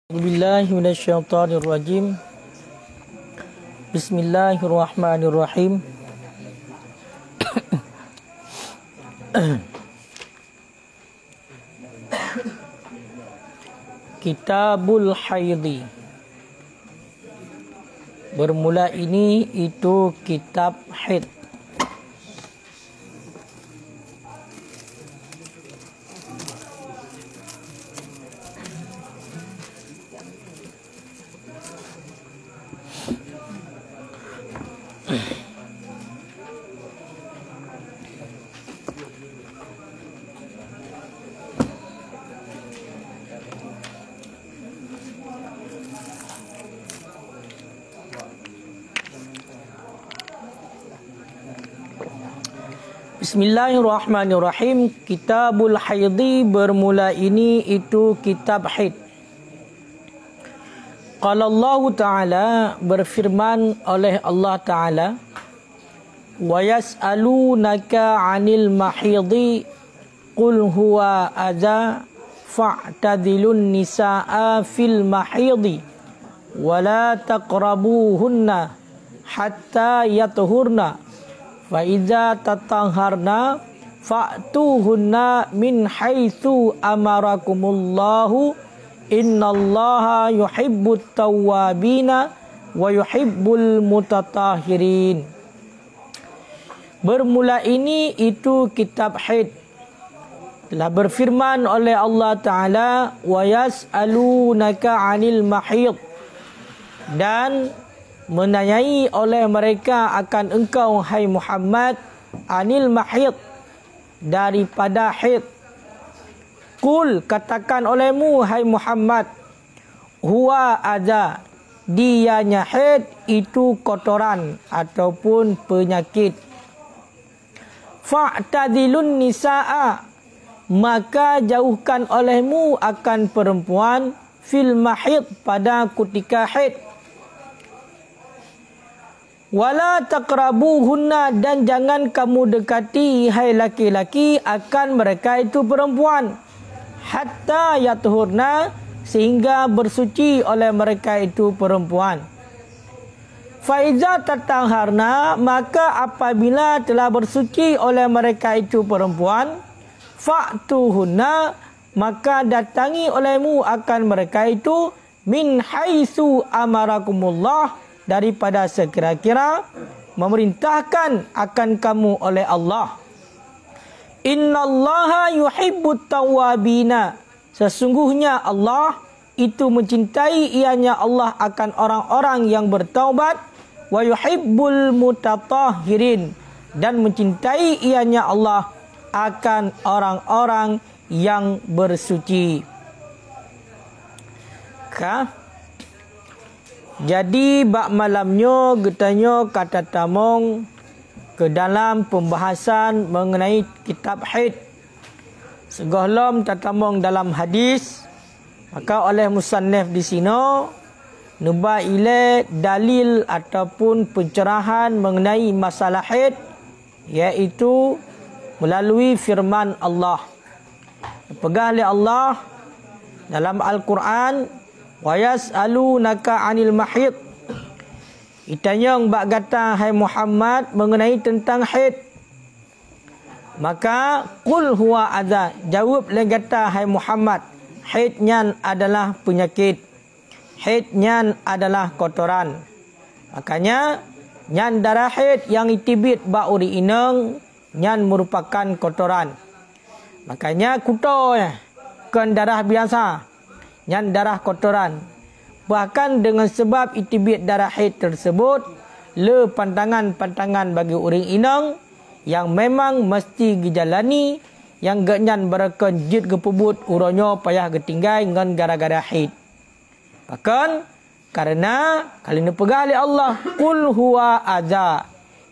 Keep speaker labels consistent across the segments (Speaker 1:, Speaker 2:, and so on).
Speaker 1: Billahi minasyaitonir rajim. Bismillahirrahmanirrahim. Kitabul Haidhi. Bermula ini itu kitab haid. Bismillahirrahmanirrahim. Kitabul Haidhi, bermula ini itu kitab haid. Qala Allah Ta'ala, berfirman oleh Allah Ta'ala, wa yas'alunaka 'anil mahidhi qul huwa adza fa'tadilun nisaa fil mahidhi wa la taqrabuhunna hatta yatuhurna fa iza tatahharna fa'tuhunna min haitsu amarakumullahu innallaha yuhibbut tawwabina wa yuhibbul mutatahhirin. Bermula ini itu kitab haid. Telah berfirman oleh Allah Ta'ala, wa yas'alunaka 'anil mahid, dan menanyai oleh mereka akan engkau hai Muhammad anil mahid, daripada haid. Qul, katakan olehmu hai Muhammad, huwa adza, dianya haid itu kotoran ataupun penyakit. Fa'tadilun nisaa, maka jauhkan olehmu akan perempuan fil mahid, pada ketika haid. Wala taqrabuhunna, dan jangan kamu dekati hai laki-laki akan mereka itu perempuan, hatta yatuhurna, sehingga bersuci oleh mereka itu perempuan. Faiza tatahharna, maka apabila telah bersuci oleh mereka itu perempuan, fa'tuhunna, maka datangi olehmu akan mereka itu min haitsu amarakumullah, daripada sekira-kira memerintahkan akan kamu oleh Allah. Innallaha yuhibbut tawwabina, sesungguhnya Allah itu mencintai, ianya Allah akan orang-orang yang bertaubat, wa yuhibbul mutatahhirin, dan mencintai ianya Allah akan orang-orang yang bersuci. Jadi bab malamnya getanyo kata tamong ke dalam pembahasan mengenai kitab haid. Segohlom tatamong dalam hadis, maka oleh musannaf di sini nuba ile dalil ataupun pencerahan mengenai masalah haid, iaitu melalui firman Allah. Pegang oleh Allah dalam Al-Quran, wa yas'alunaka 'anil mahid. Itanyong bak kata hai Muhammad mengenai tentang haid. Maka qul huwa adza, jawab le kata hai Muhammad, haid nyan adalah penyakit, haid nyan adalah kotoran. Makanya nyan darah haid yang itibit ba uri ineng, nyan merupakan kotoran. Makanya kuto kan darah biasa, nyan darah kotoran. Bahkan dengan sebab itibit darah haid tersebut, le pantangan-pantangan bagi orang inang yang memang mesti dijalani, yang genyan berakan jid gepebut uronyo payah getinggai dengan gara-gara haid. Bahkan karena kali ni pegah oleh Allah, qul huwa adza,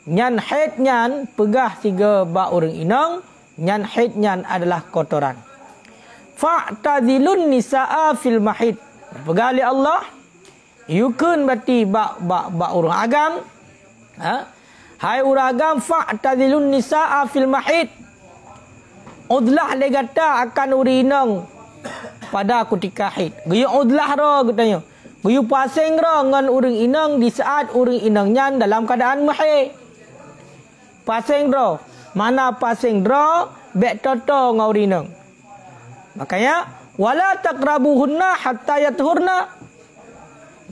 Speaker 1: nyan haid nyan pegah tiga ba orang inang, nyan haid nyan adalah kotoran. Fa'tadilun nisaa fil mahid, pegali Allah yukun berarti ba urang agam, hai urang agam, fa'tadilun nisaa fil mahid, udlah legata akan urinang pada ketika haid. Geyu udlah ro katanya. Geyu pasing ro ngan urang inang di saat urang inang nyan dalam keadaan haid. Pasing ro. Mana pasing ro bek toto ngau rinang. Makanya wala taqrabuhunna hatta yathurna.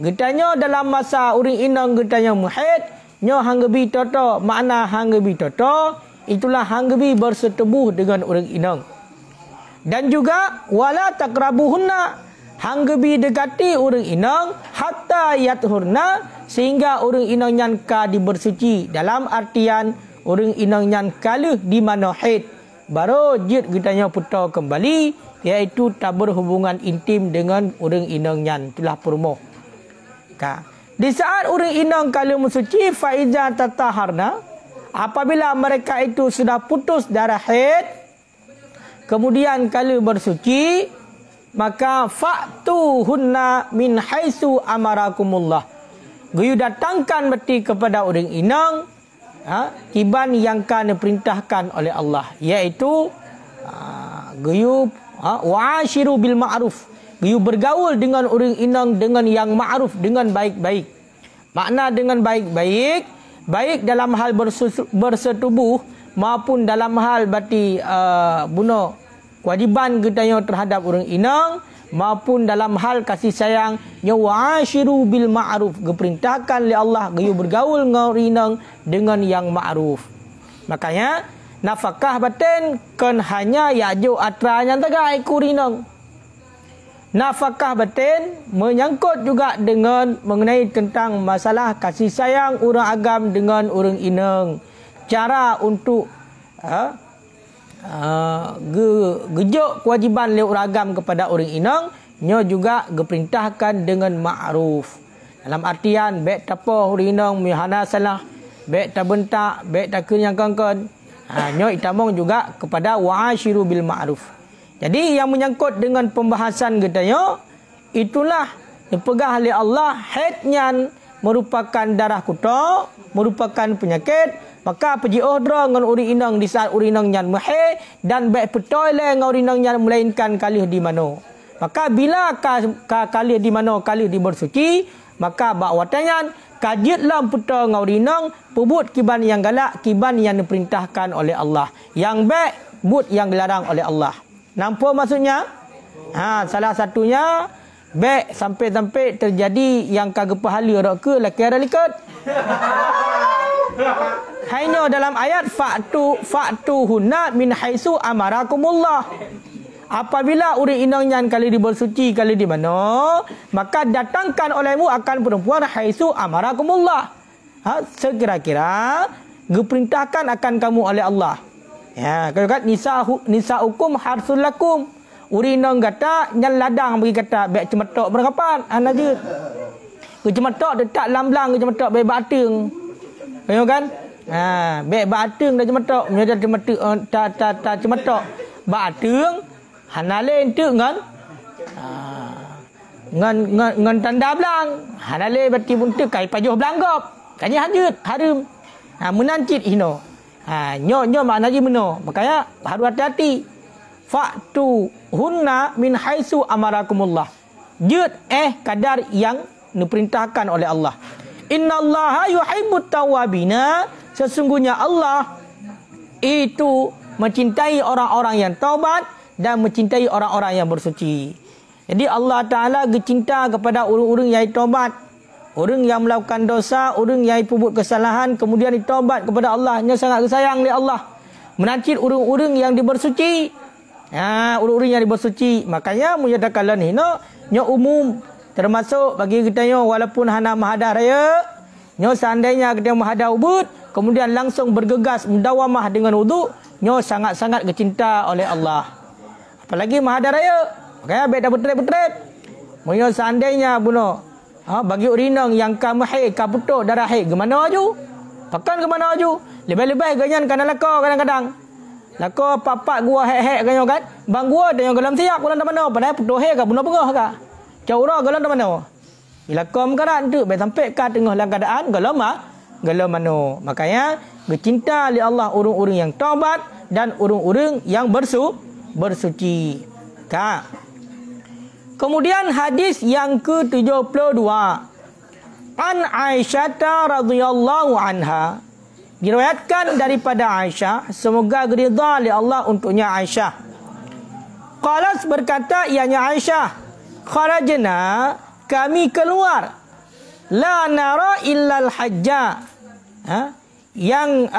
Speaker 1: Getanya dalam masa urang inang getanya haid, nyo hanggebi toto, makna hanggebi toto itulah hanggebi bersetubuh dengan urang inang. Dan juga wala taqrabuhunna, hanggebi dekati urang inang hatta yathurna, sehingga urang inang nyan ka dibersuci, dalam artian urang inang nyan kaluh di mana haid baru jid getanya putar kembali, iaitu tak berhubungan intim dengan urang inang nyan, itulah permoh. Di saat urang inang kaluh mensuci, faiza tataharna, apabila mereka itu sudah putus darah haid kemudian kaluh bersuci, maka fa'tuhunna min haitsu amarakumullah. Geyu datangkan beti kepada urang inang kiban yang kan diperintahkan oleh Allah, iaitu geyu wa'ashiru bil ma'ruf. Geyu bergaul dengan urang inang dengan yang ma'ruf, dengan baik-baik. Makna dengan baik-baik, baik dalam hal bersetubuh maupun dalam hal bati kewajiban getanya terhadap urang inang, maupun dalam hal kasih sayang, nya wa'ashiru bil ma'ruf, diperintahkan oleh Allah geyu bergaul dengan inang dengan yang ma'ruf. Makanya nafkah batin kan hanya yajo atranya tagai kurinang. Nafkah batin menyangkut juga dengan mengenai tentang masalah kasih sayang urang agam dengan urang inang. Cara untuk gejuk kewajiban le urang agam kepada urang inang, nyo juga diperintahkan dengan ma'ruf. Dalam artian baik tapo urang inang mihana salah, baik tak bentak, baik tak kenyang kangkon. Nyo itamong juga kepada wa'ashiru bil ma'ruf. Jadi yang menyangkut dengan pembahasan getanya, itulah dipegah oleh Allah, haid nyan merupakan darah kuta, merupakan penyakit, maka pergi odra dengan urang inang di saat urang inang nyan haid, dan baik petoi le dengan urang inang nyan melainkan kalih di mana. Maka bila kalih di mana kalih di bersuci, maka bak watanyan kajit lam putar dengan urang inang, pebut kiban yang galak, kiban yang diperintahkan oleh Allah, yang baik but yang dilarang oleh Allah. Nampak maksudnya? Salah satunya baik sampai-sampai terjadi yang kagak pahala rak ke laki ara likat. Hanya dalam ayat fa'tuhunna min haitsu amarakumullah. Apabila urang inang nyan kali dibersuci kali di mana, maka datangkan olehmu akan perempuan haitsu amarakumullah. Sekira-kira diperintahkan akan kamu oleh Allah. Ya, kalau kat nisaukum harsul lakum. Urang inang kata nyan ladang bagi kata baik cemetok berkapan anajut. Ke cemetok detak lamblang ke cemetok baik bating. Tahu kan? Baik bating dah cemetok, menjadi cemetok ta cemetok. Bating hanale entuk ngan tanda belang. Hanale bati buntu kai pajuh belanggop. Kanya hajut harum. Menancit hino. Nyo maknanya meno. Makanya harus hati-hati. Fa'tuhunna min haitsu amarakumullah. Jut kadar yang diperintahkan oleh Allah. Innallaha yuhibbut tawwabina. Sesungguhnya Allah itu mencintai orang-orang yang taubat dan mencintai orang-orang yang bersuci. Jadi Allah Ta'ala cinta kepada orang-orang yang taubat. Orang yang melakukan dosa, orang yang berbuat kesalahan, kemudian ditaubat kepada Allah, nya sangat sayang oleh Allah. Menancit orang-orang yang dibersuci. Orang-orang yang dibersuci. Makanya menyatakan ni nya umum, termasuk bagi kita walaupun hana mahadah raya, nya seandainya kita mahadah ubud, kemudian langsung bergegas mendawamah dengan wudu, nya sangat-sangat kecinta oleh Allah. Apalagi mahadah raya. Makanya baik dah betrep-betrep. Nya seandainya bunuh bagi urinang yang kamu haid, kamu putuk darah haid, ke mana aju? Pakan ke mana aju? Lebih-lebih ganyan kana lako kadang-kadang. Lako papak gua haid ganyan kan? Bang gua ada yang galam siap bulan mana? Padahal putuk haid ka bunuh pegah ka. Caura galam mana? Bila kom karan tu baik sampai ka tengah dalam keadaan galam mana? Makanya bercinta oleh Allah orang-orang yang taubat dan orang-orang yang bersuci. Ka. Kemudian hadis yang ke-72. An Aisyah radhiyallahu anha. Diriwayatkan daripada Aisyah, semoga ridha oleh Allah untuknya Aisyah. Qalat berkata ianya Aisyah, kharajna, kami keluar, la nara illal hajja. Yang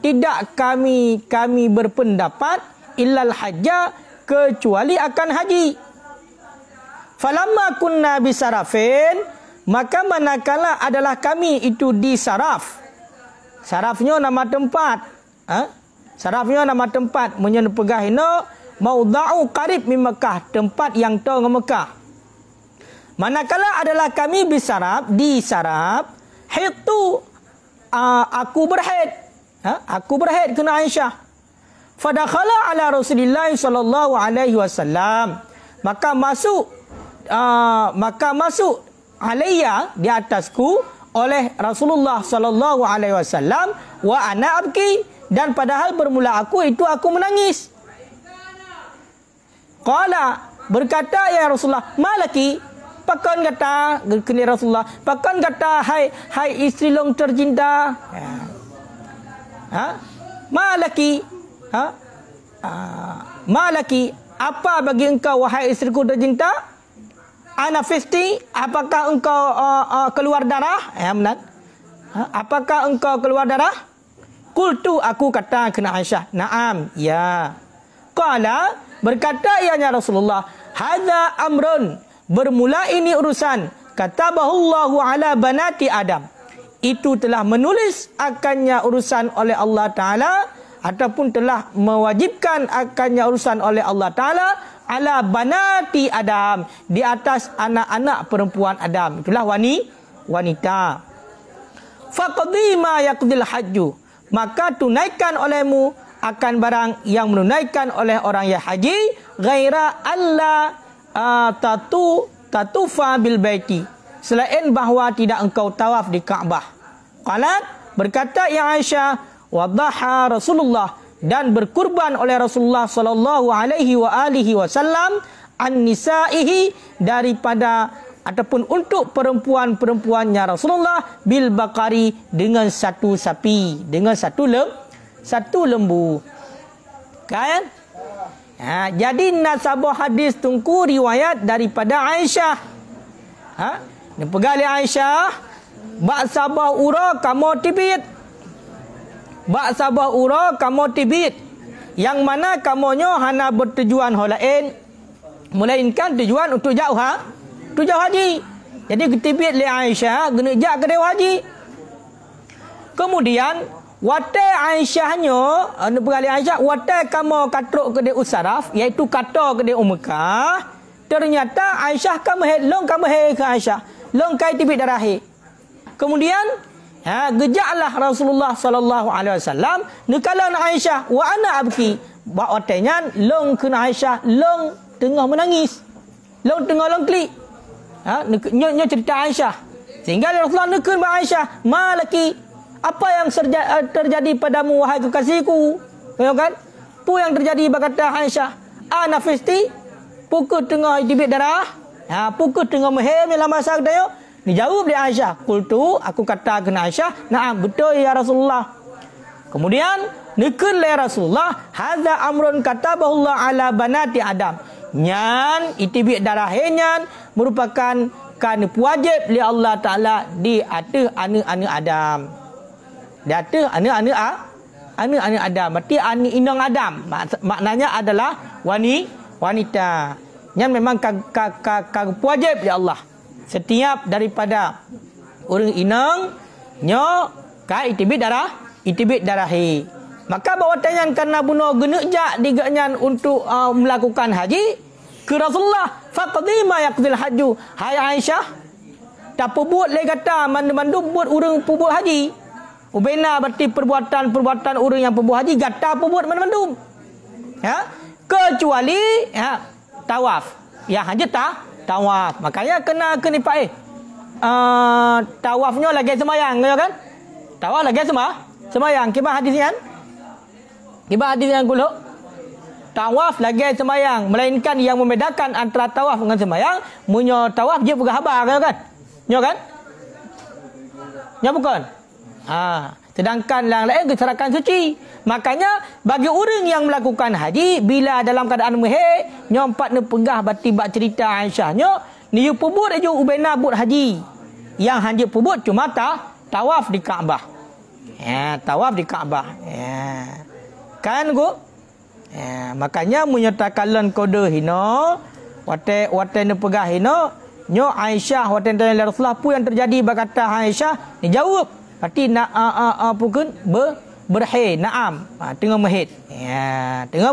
Speaker 1: tidak kami berpendapat illal hajja, kecuali akan haji. Falamma kunna bisarafin, maka manakala adalah kami itu di Saraf. Sarafnya nama tempat. Sarafnya nama tempat. Menyen pegahina maudha'u qarib min Mekah, tempat yang tau dengan Mekah. Manakala adalah kami di Saraf, hitu aku berhaid. Aku berhaid kena Aisyah. Fadakhala ala Rasulillah sallallahu alaihi wasallam. Maka masuk alayya, di atasku, oleh Rasulullah sallallahu alaihi wasallam, wa ana abki, dan padahal bermula aku menangis. Qala, berkata ya Rasulullah, malaki, pakon kata kena Rasulullah, pakon kata hai isteri long tercinta. Malaki, malaki, apa bagi engkau wahai isteriku tercinta? Ana fisti, apakah engkau keluar darah? Benar. Apakah engkau keluar darah? Qultu, aku kata kena Aisyah, na'am, ya. Qala, berkata ianya Rasulullah, hadza amrun, bermula ini urusan, katabahullahu ala banati Adam. Itu telah menulis akannya urusan oleh Allah Ta'ala, ataupun telah mewajibkan akannya urusan oleh Allah Ta'ala ala banati Adam, di atas anak-anak perempuan Adam. Itulah wanita. Faqdi ma yaqdil hajju, maka tunaikan olehmu akan barang yang menunaikan oleh orang yang haji, ghaira alla tatufa bil baiti, selain bahawa tidak engkau tawaf di Kaabah. Qalat, berkata yang Aisyah, wadaha Rasulullah, dan berkurban oleh Rasulullah sallallahu alaihi wa alihi wasallam an nisaihi, daripada ataupun untuk perempuan-perempuannya Rasulullah, bil baqari, dengan satu sapi, dengan satu lembu. Kan? Jadi nasabah hadis tungku riwayat daripada Aisyah. Ni pegali Aisyah, bak sabah ura kamu tibit. Bak sabah ura kamu tibit, yang mana kamunya hana bertujuan hal lain, melainkan tujuan untuk jauh haji. Jadi tibit le Aisyah gena jak ke dewa haji. Kemudian watai Aisyahnya, berali Aisyah, watai kamu katruk ke de Usaraf, iaitu kata ke de Mekah, ternyata Aisyah kamu long kamu ke Aisyah, long kai tibit darahi. Kemudian gejaklah Rasulullah sallallahu alaihi wasallam nekalan Aisyah, wa ana abki, ba otenya long kena Aisyah, long tengah menangis, long tengah long klik. Nyo cerita Aisyah, sehingga Rasulullah nekan ba Aisyah, malaki, apa yang terjadi padamu wahai kekasihku? Kan? Apa yang terjadi, berkata Aisyah, ana fisti, pukul tengah tibit darah, pukul tengah mehem dalam masa dia. Dijawab dia Aisyah, qultu, aku kata kena Aisyah, na'am, betul ya Rasulullah. Kemudian nekun le Rasulullah, hadza amrun katabahullah ala banati Adam, nyan itibik darahnya merupakan kan wajib li Allah Taala di atas anak-anak Adam. Di atas anak-anak Adam, berarti anak inang Adam, maknanya adalah wanita. Nyan memang wajib li Allah. Setiap daripada orang inang nyo kai itibit darahi. Maka bawa tanyan karena bunuh genejak diganyan untuk melakukan haji ke Rasulullah, faqdi ma yaqdil hajju, hai Aisyah, tak buat le kata mandu buat orang buat haji. Ubena berarti perbuatan orang yang buat haji gata buat mandu. Kecuali tawaf. Ya haji tawaf. Makanya kena nipai. Tawafnya lagi semayang, kan? Tawaf lagi semayang. Kibar hadis yang kulo. tawaf lagi sembahyang, melainkan yang membedakan antara tawaf dengan sembahyang, munyo tawaf je pegah habar kan? Nyo kan? Nyo bukan? Sedangkan yang lain keserakan suci. Makanya bagi orang yang melakukan haji bila dalam keadaan muhir, nyo empat ne pegah bati bak cerita Aisyah nyo, ni pubut aja ubena but haji. Yang hanya pubut cuma tawaf di Kaabah. Tawaf di Kaabah. Kan go? Makanya menyatakan kode hino, wate ne pegah hino, nyo Aisyah wate tanya Rasulullah apa yang terjadi berkata Aisyah, ni jawab. Berarti pukun berhid, na'am. Tengah mahid. Tengah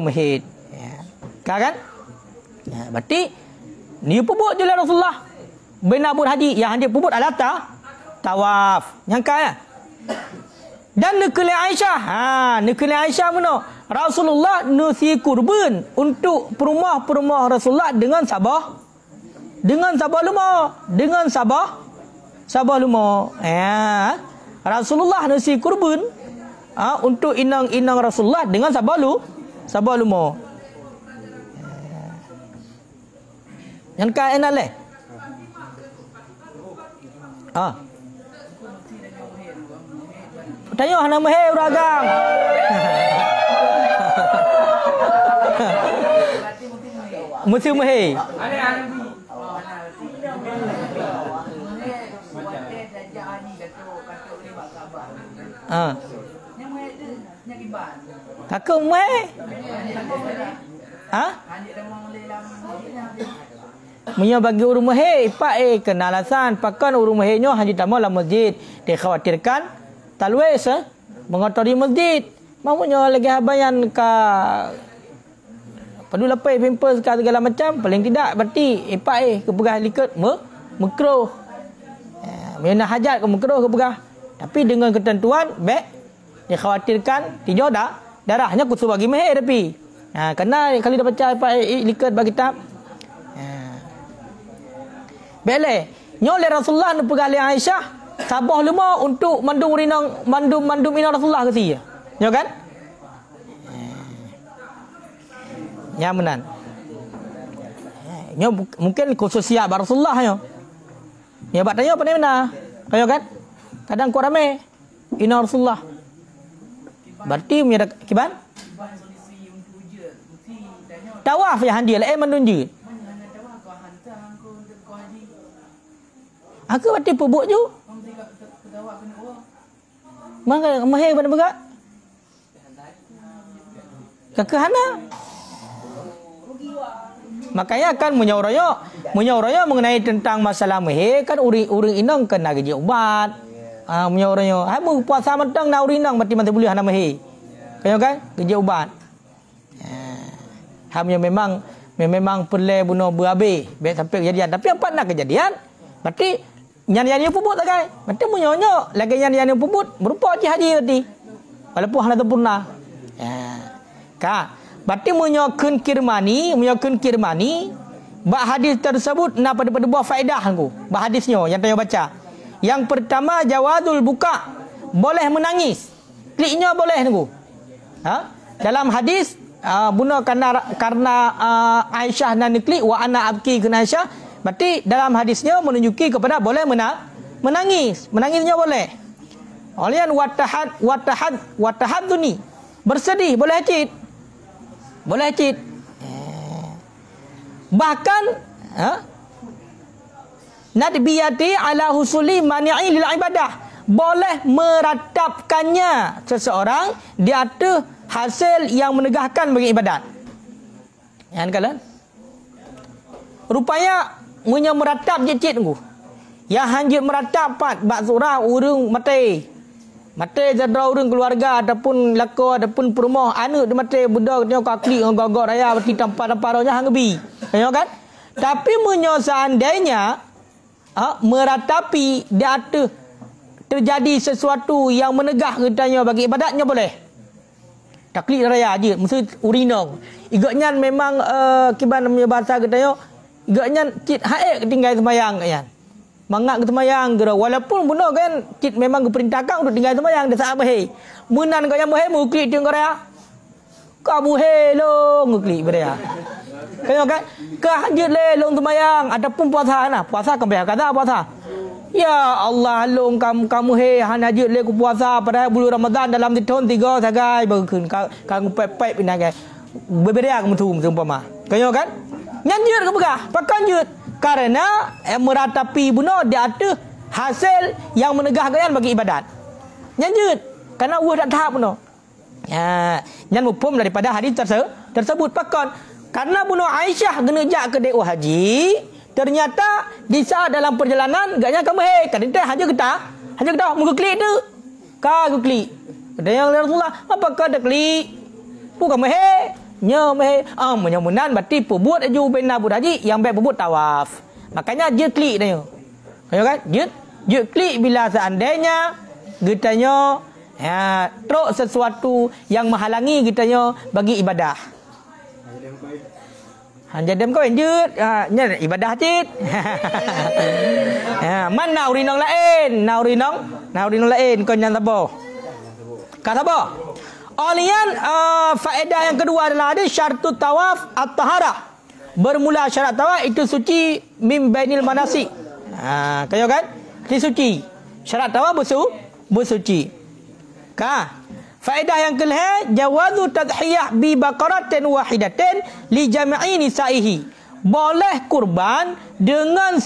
Speaker 1: mahid. Kan? Berarti ni pubut je lah Rasulullah. Bina bud haji yang dia pubut adalah tawaf. Nyangka ya? Dan nekeli Aisyah. Nekeli Aisyah mana? Rasulullah nusi kurban untuk perumah-perumah Rasulullah dengan sabah. Dengan sabah luma. Dengan sabah luma. Rasulullah nusi kurban untuk inang-inang Rasulullah dengan sabah luma. Yang kaya enak leh. Tanya hana mahir beragam. Mesti mahir. Takut mahir. Punya bagi urung mahir ipak kena alasan pakan urung mahirnya hanya tamu dalam masjid, dikhawatirkan talwes mengotori masjid. Mamunya lagi habayan ka perlu lepai pampers ka segala macam, paling tidak berarti ipak kepegah liket makruh. Mana hajat ke makruh kepegah. Tapi dengan ketentuan baik dikhawatirkan tijo darahnya kusu bagi mahir tapi. Kena kali dah baca ipak liket bagi tab. Bele, nyoleh Rasulullah nu pegang li Aisyah, sabah lima untuk mandum inang Rasulullah ke sia. Nyo kan? Nyamanan. Nyo mungkin khususnya Rasulullah nyo. Ya bak tanya apa ni mana? Kayo kan? Kadang ku ramai inang Rasulullah. Berarti punya kiban? Tawaf ya handia lah menunjuk. Aku berarti pebuk je. Maka mahir pada begak. Kekehana. Makanya kan menyauranya mengenai tentang masalah mahir kan uring inang kena gaji ubat. Menyauranya, hai mu puasa mentang na uring inang berarti masih boleh hana mahir. Kaya kan gaji ubat. Hamnya memang perlu bunuh berabe, baik sampai kejadian. Tapi apa nak kejadian? Berarti nyan-nyan puput tak kai. Macam munyo lagi nyan-nyan puput berupa haji berarti. Walaupun hana sempurna. Berarti munyo kun kirmani, bak hadis tersebut na pada buah faedah aku. Bak hadisnya yang tanya baca. Yang pertama jawadul buka, boleh menangis. Kliknya boleh aku. Dalam hadis buna karena Aisyah nan klik wa ana abki kun Aisyah. Berarti dalam hadisnya menunjuki kepada boleh menangis. Menangisnya boleh. Olian watahaduni. Bersedih, boleh cit. Boleh cit. Bahkan nadbiyati ala husuli mani'i lil ibadah. Boleh meratapkannya seseorang di atas hasil yang menegahkan bagi ibadat. Yang kalian rupanya munya meratap je cik tunggu. Yang hanjut meratap pat bak surah urung mati. Mati jadra urung keluarga ataupun lako ataupun perumah anak dia mati budak dia kakli gogok raya berarti tanpa rohnya hangbi. Ya kan? Tapi munya seandainya meratapi di atas terjadi sesuatu yang menegah katanya bagi ibadatnya boleh. Taklid raya je mesti urinong. Igaknya memang kiban namanya bahasa katanya igaknya cit haik tinggal sembahyang kan. Mangak ke sembahyang gerak walaupun benar kan cit memang diperintahkan untuk tinggal sembahyang dah saat bahai. Munan kau yang bahai muklik tengok raya. Kamu helong klik beria. Kaya kan? Kahajud lelong sembahyang ataupun puasa nah. Puasa kan kata puasa. Ya Allah long kamu hanajud le ku puasa pada bulan Ramadan dalam tahun 3 sagai baru kun kang pep pinagai. Beberia kamu tu umpama. Kaya kan? Nyanjut ke begah? Pakan jut. Karena meratapi bunuh di atas hasil yang menegahkan bagi ibadat. Nyanjut. Karena uang tak tahap bunuh. Ya, nyan mupum daripada hadis tersebut pakan. Karena bunuh Aisyah genejak ke DU haji, ternyata di saat dalam perjalanan gaknya kamu kadang haji kita muka klik tu. Ka aku klik. Ada yang Rasulullah, apa kau dak klik? Bukan nya menyamunan berarti perbuat aju bin Abu Haji yang baik perbuat tawaf. Makanya dia klik dia. Kaya kan? Dia klik bila seandainya getanya truk sesuatu yang menghalangi kitanya bagi ibadah. Jadi kau lanjut nya ibadah cit. Man naurinong lain, naurinong lain kau nyang tabo. Kata apa? Olian faedah yang kedua adalah ada syartut tawaf at-taharah. Bermula syarat tawaf itu suci min bainil manasik. Kaya kan? Itu suci. Syarat tawaf bersuci. Faedah yang kelima, jawazu tadhiyah bi baqaratin wahidatin li jami'i nisaihi. Boleh kurban dengan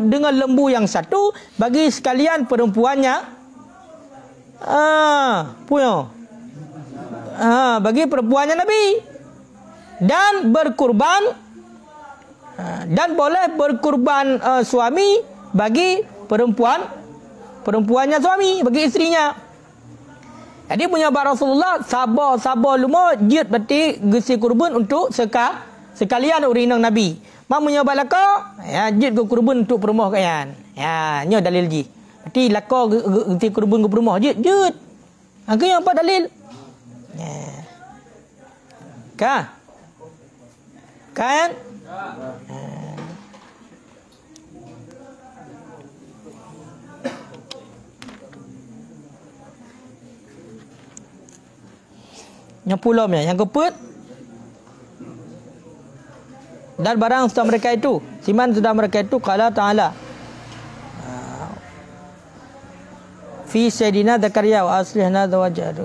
Speaker 1: dengan lembu yang satu bagi sekalian perempuannya. Bagi perempuannya Nabi. Dan berkurban dan boleh berkurban suami bagi perempuannya suami, bagi istrinya. Jadi punya Rasulullah sabar lumo jid berarti gesi kurban untuk sekalian urinang Nabi. Mak punya balaka jid ke kurban untuk perumah kayan. Nya dalil ji. Berarti laka gesi kurban ke perumah jid. Angka yang apa dalil? Kan? Yang pulau yang keput dan barang sudah mereka itu siman sudah mereka itu qala ta'ala fi sayyidina Zakaria wa aslihna zawajah.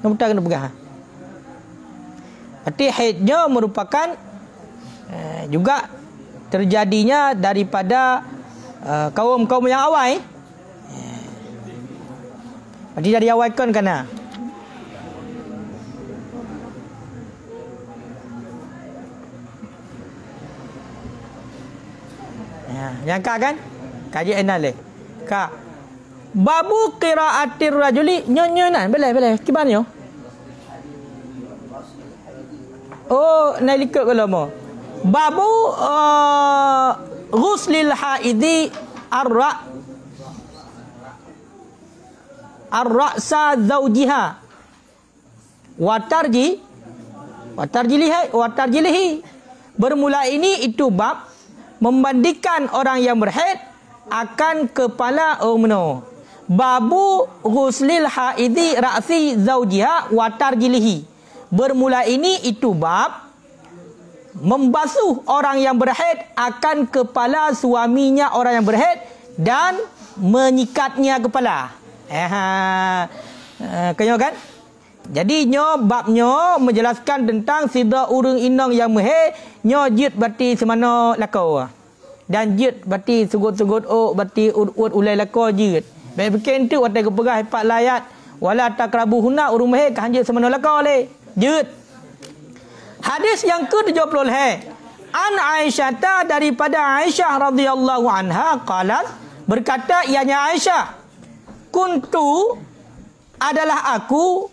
Speaker 1: Kamu tak kena pegang. Berarti haidnya merupakan juga terjadinya daripada kaum-kaum yang awal. Berarti dari awal kan kena. Yang kan? Kaji enal babu qiraatir rajuli nyonan boleh kiban yo. Nalikut kalau babu ghuslil haidi ar-ra'sa zawjiha watarjilihi. Bermula ini itu bab membandingkan orang yang berhaid akan kepala babu ghuslil haidi ra'si zawjiha watarjilihi. Bermula ini itu bab membasuh orang yang berhaid akan kepala suaminya orang yang berhaid dan menyikatnya kepala. Kaya kan? Jadi babnya menjelaskan tentang sidra urung inang yang mehe jid berarti semana lakau. Dan jid berarti sugut-sugut berarti ut ulai lakau jid. Baik bikin tu watai kepegah hepat layat wala takrabuhuna urung mehe kahanjid semana lakau le. Jid. Hadis yang ke-70 an Aisyah daripada Aisyah radhiyallahu anha qalat berkata ianya Aisyah kuntu adalah aku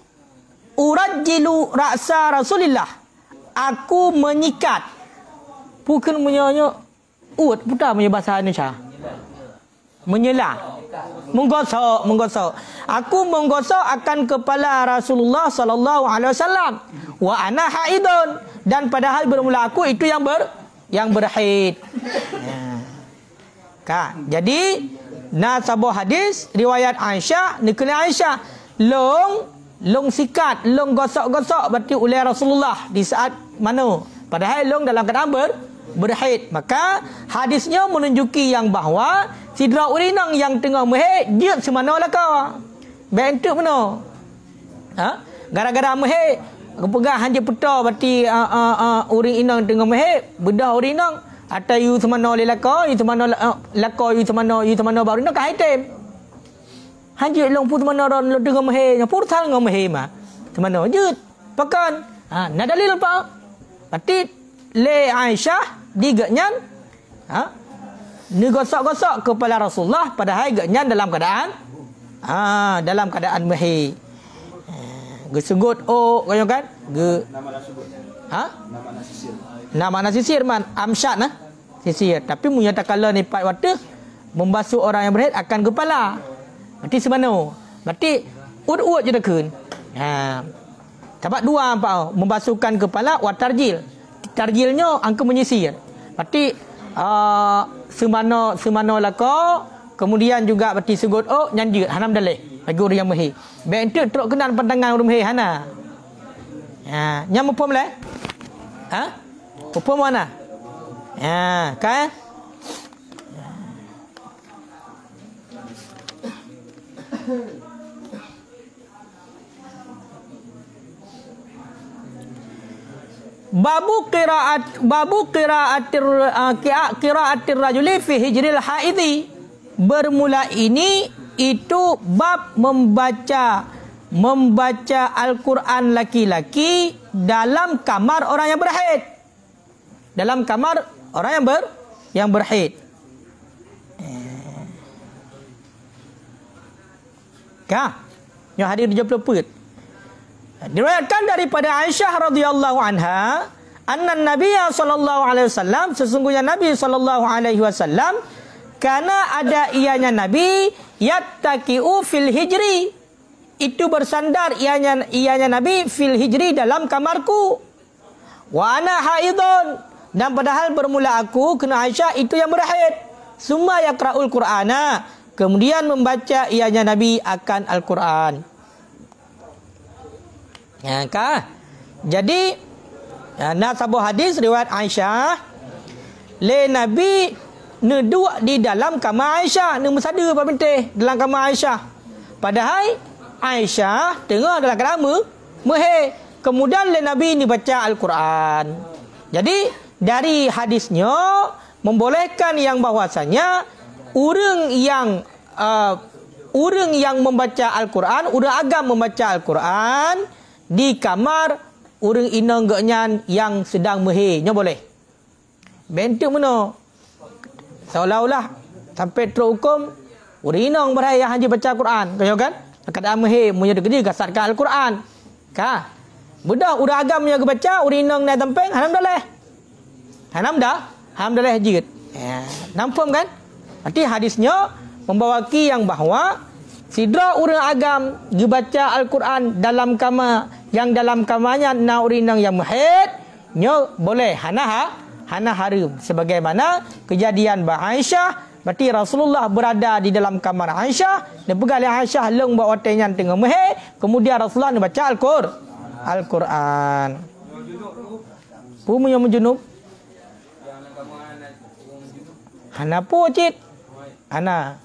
Speaker 1: urajjilu ra'sa Rasulillah. Aku menyikat. Bukan menyanya putar punya bahasa Indonesia. Menyelah. Menggosok. Aku menggosok akan kepala Rasulullah sallallahu alaihi wasallam. Wa ana haidun, dan padahal bermula aku itu yang berhaid. Jadi nasabah hadis riwayat Aisyah nikli Aisyah long long sikat, long gosok-gosok berarti oleh Rasulullah di saat mana? Padahal long dalam keadaan berhaid. Maka hadisnya menunjuki yang bahawa sidra urinang yang tengah berhaid dia semana laka. Bentuk mana? Gara-gara berhaid pegang hanja peta berarti uring inang tengah berhaid, bedah urinang atau you semana lelaka, you semana laka, you semana baru nak haitem. Hanja long pun semana ron tengah berhaid, pun sal ngam berhaid mah. Semana jut pakan. Nak dalil apa? Berarti le Aisyah digaknyan ngosok-gosok kepala Rasulullah padahal gaknyan dalam keadaan berhaid. Gesugut kaya kan? Nama nasisir man amsyad sisir. Tapi munyata kala ni pat wata membasuh orang yang berhaid akan kepala. Berarti semana? Berarti ut-ut je dekun. Sebab dua apa? Membasuhkan kepala wa tarjil. Tarjilnya angka menyisir. Berarti semana laka, kemudian juga berarti sugut nyanjut hanam dalih bagi orang yang berhaid. Bentuk teruk kenal pandangan orang berhaid hana. Nyam upam le? Upam mana? Kan? Babu qiraatir rajuli fi hijril haidhi. Bermula ini itu bab membaca Al-Quran laki-laki dalam kamar orang yang berhaid. Dalam kamar orang yang berhaid. Yang hadir di 70 put. Diriwayatkan daripada Aisyah radhiyallahu anha, anna Nabiya sallallahu alaihi wasallam, sesungguhnya Nabi sallallahu alaihi wasallam, karena ada ianya Nabi yattaqiu fil hijri, itu bersandar ianya Nabi fil hijri dalam kamarku. Wa ana haidun, dan padahal bermula aku kena Aisyah itu yang berhaid. Summa yaqra'ul Qur'ana, kemudian membaca ianya Nabi akan Al-Quran. Jadi nasabah hadis riwayat Aisyah, le Nabi neduk di dalam kamar Aisyah, ne mesada apa benteh dalam kamar Aisyah. Padahal Aisyah tengah dalam keadaan berhaid. Kemudian le Nabi ni baca Al-Quran. Jadi dari hadisnya membolehkan yang bahwasanya orang yang membaca Al-Quran, orang agam membaca Al-Quran di kamar orang inang gaknyan yang sedang berhaidnya boleh. Bentuk mana? Seolah-olah sampai terukum orang inang berhaid yang hanya baca Al-Quran. Kaya kan? Keadaan berhaid punya kerja gasatkan Al-Quran. Budak orang agam yang baca orang inang naik tempeng hanam dah. Hanam dah hajit. Nampak kan? Nanti hadisnya membawaki yang bahawa sidra orang agam dibaca Al-Quran dalam kamar, yang dalam kamarnya na urinang yang berhaid nya boleh hana haram. Sebagaimana kejadian Aisyah, berarti Rasulullah berada di dalam kamar Aisyah dan pegali Aisyah leng bawa tenyan tengah berhaid, kemudian Rasulullah baca Al-Quran. Pumu yang menjunub hana po cit hana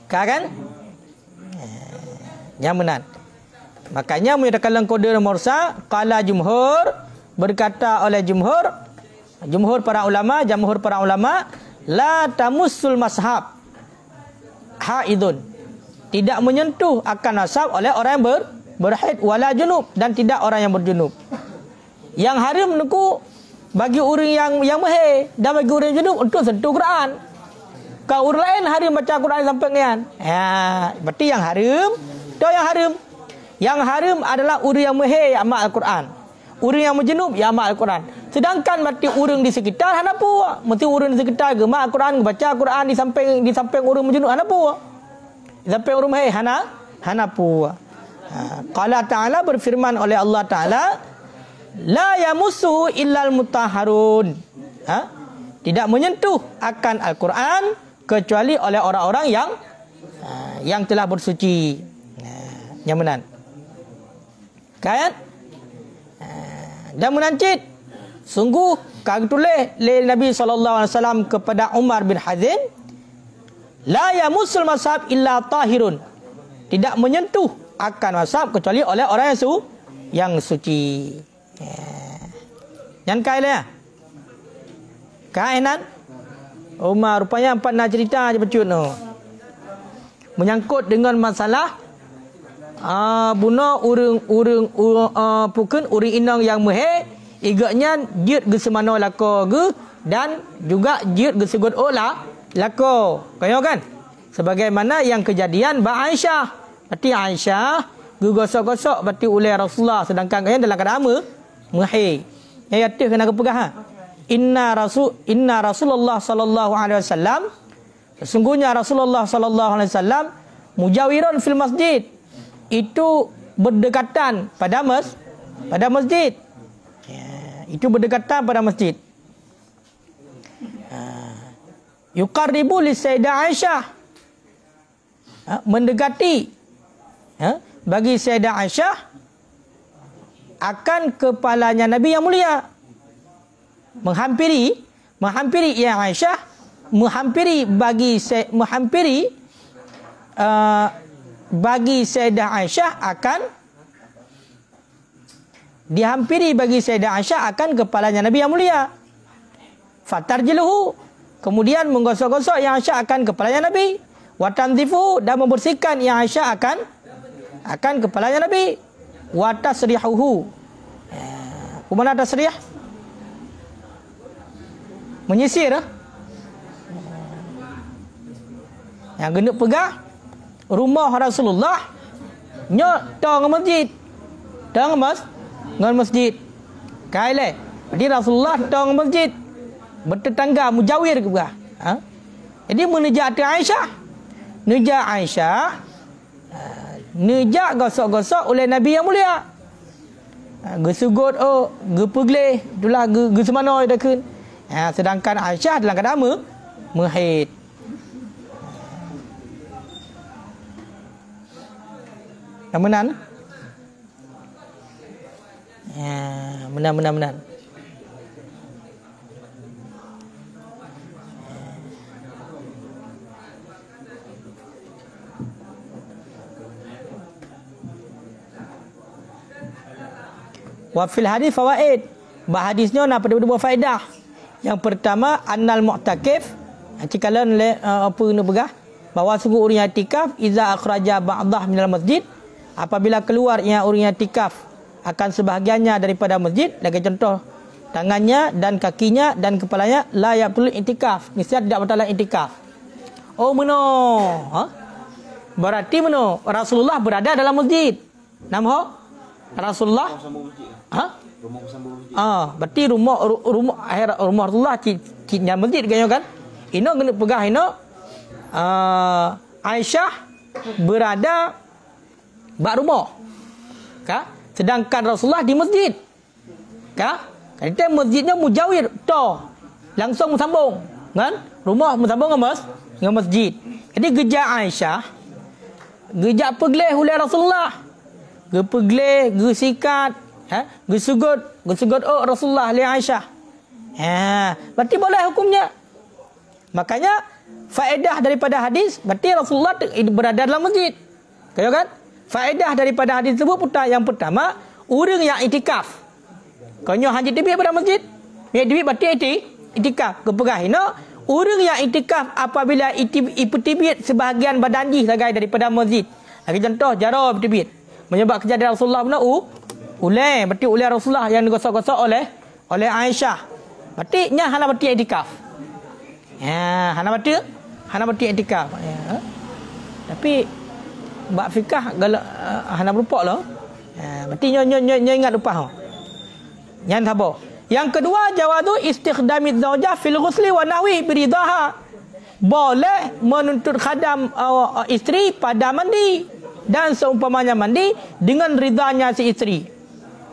Speaker 1: kan? Yang benar. Makanya menyatakan kode nomor qala jumhur, berkata oleh jumhur para ulama, la tamussul mashab haidun, tidak menyentuh akan nasab oleh orang yang berhaid wala junub, dan tidak orang yang berjunub. Yang haram nuku bagi orang yang berhaid dan bagi orang yang junub untuk sentuh Quran. Kalau orang lain haram baca Quran sampai nian. Berarti yang haram, Yang haram adalah orang yang berhaid amal Al-Quran. Orang yang berjunub ya amal Al-Quran. Sedangkan mati orang di sekitar hana puak. Mesti orang di sekitar ke mak Al-Quran, baca Al-Quran di samping orang berjunub hana puak. Di samping orang berhaid hana puak. Qala Ta'ala, berfirman oleh Allah Ta'ala, la yamussuhu illal mutahharun. Tidak menyentuh akan Al-Quran kecuali oleh orang-orang yang telah bersuci. Yang benar. Kan? Dan menancit. Sungguh kami tulis oleh Nabi SAW kepada Umar bin Hazim, la yamussul mashab illa tahirun. Tidak menyentuh akan mashab kecuali oleh orang yang suci. Yang kailah. Kainan. Umar rupanya empat nak cerita je pecut tu. Menyangkut dengan masalah bunuh urang pukun uring inang yang mehe igaknya jid ge semano lako ge dan juga jid ge segot olah lako. Kaya kan? Sebagaimana yang kejadian ba Aisyah. Berarti Aisyah ge gosok-gosok berarti oleh Rasulullah sedangkan kaya dalam keadaan mehe. Ya yatif kena kepegah ha. Inna Rasulullah sallallahu alaihi wasallam, sesungguhnya Rasulullah sallallahu alaihi wasallam mujawirun fil masjid, itu berdekatan pada masjid. Itu berdekatan pada masjid. Yuqarribu li Sayyidah Aisyah, mendekati bagi Sayyidah Aisyah akan kepalanya Nabi yang mulia. Menghampiri ya Aisyah, menghampiri bagi Sayyidah Aisyah akan dihampiri bagi Sayyidah Aisyah akan kepalanya Nabi yang mulia. Fatarjiluhu, kemudian menggosok-gosok yang Aisyah akan kepalanya Nabi. Watanzifu, dan membersihkan yang Aisyah akan kepalanya Nabi. Watasrihuhu, mana tasrih? Menyisir. Yang kena pegah rumah Rasulullah nyok tong masjid. Tong masjid. Kaile. Jadi Rasulullah tong masjid. Bertetangga mujawir ke pegah. Jadi menejak Aisyah. Nejak gosok-gosok oleh Nabi yang mulia. Gesugut gepegleh, itulah ge semana dah kun. Sedangkan Aisyah dalam keadaan haid. Yang benar? Benar. Wa fil hadis fawaid. Hadisnya nak pada dua faedah. Yang pertama, annal mu'takif, cikalan apa nak pegah bahawa sungguh orang yang i'tikaf iza akhraja ba'dah minal masjid, apabila keluar yang orang yang i'tikaf akan sebahagiannya daripada masjid, lagi contoh tangannya dan kakinya dan kepalanya, la yaqtul i'tikaf, niscaya tidak batal i'tikaf. Oh meno, berarti meno Rasulullah berada dalam masjid. Namho Rasulullah berarti rumah Rasulullah cina masjid kan? Ino kena pegah ino Aisyah berada bak rumah. Ka? Sedangkan Rasulullah di masjid. Ka? Kata masjidnya mujawir to. Langsung bersambung, kan? Rumah bersambung dengan masjid. Jadi gejak Aisyah, gejak pegleh oleh Rasulullah. Gepegleh, gesikat, gesugut Rasulullah li Aisyah. Berarti boleh hukumnya. Makanya faedah daripada hadis, berarti Rasulullah berada dalam masjid. Kaya kan? Faedah daripada hadis tersebut yang pertama, orang yang i'tikaf. Kanya haji tibik pada masjid, ya tibik berarti i'tikaf. Kepegah ino, orang yang i'tikaf apabila itibit sebahagian badanji sebagai daripada masjid. Lagi contoh jarah itibit. Menyebab kejadian Rasulullah benar berarti oleh Rasulullah yang digosok-gosok oleh Aisyah. Berarti nya hana berarti i'tikaf. Hana berarti i'tikaf. Tapi bab fikah hana berupa lah. Berarti nyo ingat lupa. Yang apa? Yang kedua, jawazu istikhdami zaujah fil ghusli wa nahwi biridaha. Boleh menuntut khadam isteri pada mandi dan seumpamanya mandi dengan ridanya si isteri.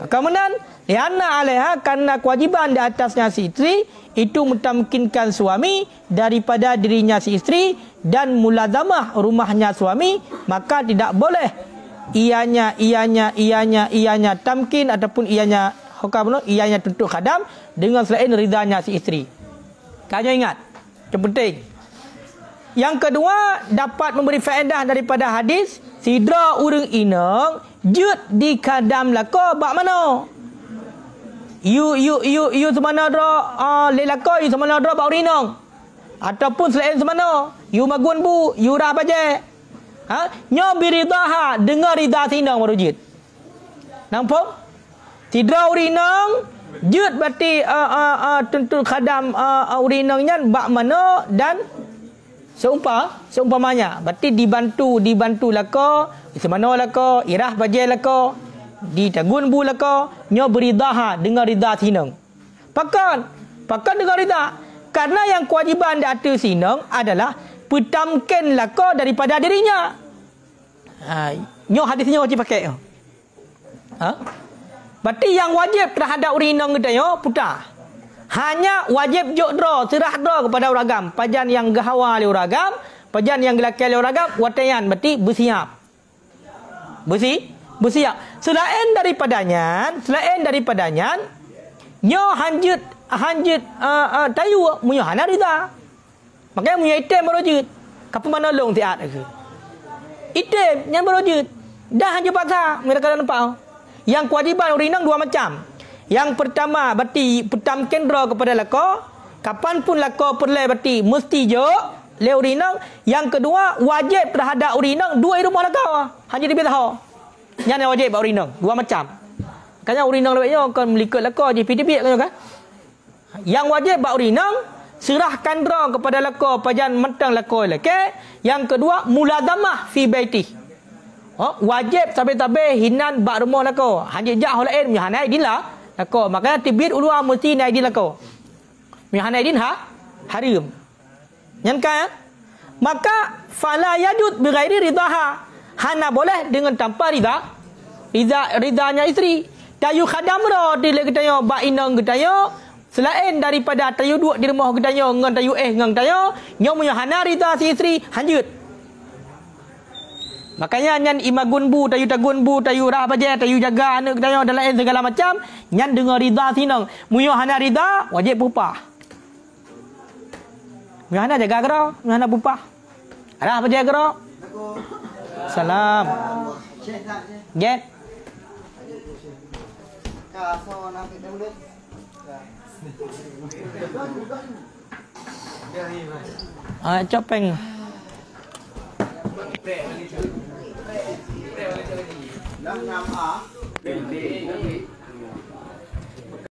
Speaker 1: Kemudian Lianna alaiha, karena kewajiban di atasnya si isteri itu mentamkinkan suami daripada dirinya si isteri dan mulazamah rumahnya suami, maka tidak boleh ianya tamkin ataupun ianya hukam, ianya tuntut khadam dengan selain ridanya si isteri. Kalian ingat, itu penting. Yang kedua, dapat memberi faedah daripada hadis sidra urang inang jut di khadam lako bak mana? You semana dra lelako, you semana dra bak urinang. Ataupun selain semana, you magun bu, you rah baje. Nyo biridaha, dengar rida sinang merujud. Nampak? Sidra urinang jut berarti tuntut khadam urinangnya bak mana dan seumpamanya. Berarti dibantu lako, semana lako, irah baje lako, ditagun bu lako, nyo beridaha dengan rida sinang. Pakan dengan rida. Karena yang kewajiban di atas sinang adalah petamken lako daripada dirinya. Nyo hadisnya wajib pakai. Berarti yang wajib terhadap urinang kita yo putar. Hanya wajib jok dra, serah dra kepada uragam. Pajan yang gahawa le uragam, pajan yang gelakal le uragam, watayan berarti bersiap. Bersiap. Selain daripadanya, nyo hanjut tayu munyo hana rida. Makanya munyo item merujut. Kapan mana long tiat ke? Item yang merujut. Dah hanjut paksa, mereka nampak. Yang kewajiban urinang dua macam. Yang pertama berarti petam kendra kepada lako. Kapan pun lako perle berarti mesti jo le urinang. Yang kedua wajib terhadap urinang dua rumah lako. Hanya dia tahu. Yang wajib urinang dua macam. Makanya urinang lebihnya akan melikat lako je pidip kan. Yang wajib urinang serahkan dra kepada lako pajan mentang lako leke. Yang kedua mulazamah fi baiti. Wajib tabe-tabe hinan bak rumah lako. Hanya jah lain mihanai dinlah lako. Makanya tibir ulua mesti naik din lako. Mihanai din harim. Nyankan maka fala yajud bi ghairi ridaha. Hana boleh dengan tanpa ridanya isteri. Tayu khadam ro di le ketayo bak inang ketayo selain daripada tayu duduk di rumah ketayo ngan tayu ngan tayo nyo punya hana rida si isteri hanjut. Makanya nyan imagun bu, tayu tagun bu, tayu rah baje, tayu jaga anak ketayo dan lain segala macam, nyan dengar rida sinang. Muyo hana rida wajib upah. Muyo hana jaga kero, muyo hana upah. Rah baje kero. Salam. Get. Copeng. Đang nằm ở